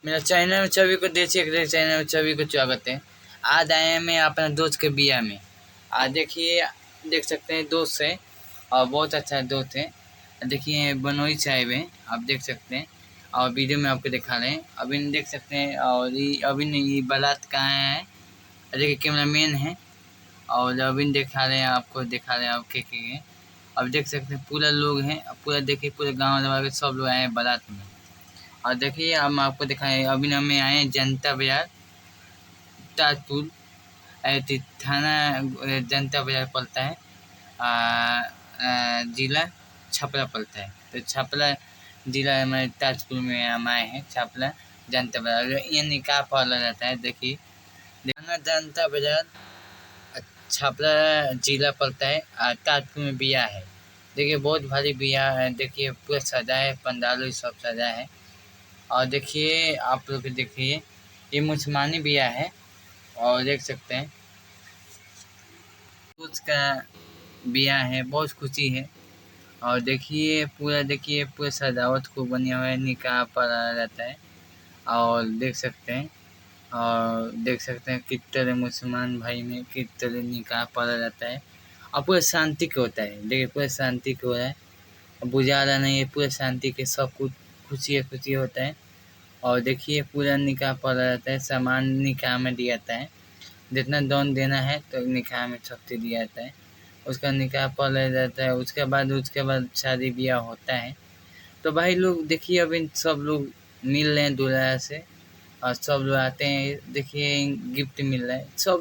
मेरा चैनल में सभी को देसी चैनल में सभी को स्वागत है। आज आए हैं मैं अपने दोस्त के बिया में। आज देखिए, देख सकते हैं दोस्त है और बहुत अच्छा दोस्त है। देखिए बनोई साहिब है, आप देख सकते हैं और वीडियो में आपको दिखा रहे हैं। अभी देख सकते हैं और ये अभी नहीं बारात कहाँ है। देखिए कैमरा मैन है और अभी दिखा रहे हैं आपको, दिखा रहे हैं आप के। अब देख सकते हैं पूरा लोग हैं, पूरा देखिए पूरे गाँव वाले सब लोग आए हैं बारात में। और देखिए हम आपको दिखाएं, अभी हम आए हैं जनता बाजार ताजपुर थाना जनता बाजार पड़ता है, जिला छपरा पड़ता है। तो छपरा जिला हमारे ताजपुर में हम आए हैं। छपरा जनता बाजार ये निकाह पाला जाता है। देखिए थाना जनता बाजार छपरा जिला पड़ता है, ताजपुर में बिया है। देखिए बहुत भारी बिया है, देखिए पूरा सजा है, पंडाल सब सजा है। और देखिए आप लोग देखिए ये मुसलमानी बिया है और देख सकते हैं उसका बिया है, बहुत खुशी है। और देखिए पूरा सजावट को बना हुआ है, निकाह पढ़ा जाता है। और देख सकते हैं किस तरह मुसलमान भाई में किस तरह निकाह पढ़ा जाता है और पूरा शांति का होता है। देखिए पूरा शांति का हो रहा है, बुझा रहा नहीं है, पूरा शांति के सब कुछ खुशी होता है। और देखिए पूरा निकाह पड़ा जाता है, सामान निकाह में दिया जाता है। जितना दान देना है तो निकाह में छुट्टी दिया जाता है, उसका निकाह पड़ा जाता है। उसके बाद शादी ब्याह होता है। तो भाई लोग देखिए अभी सब लोग मिल रहे हैं दूल्हा से और सब लोग आते हैं, देखिए गिफ्ट मिल रहा है सब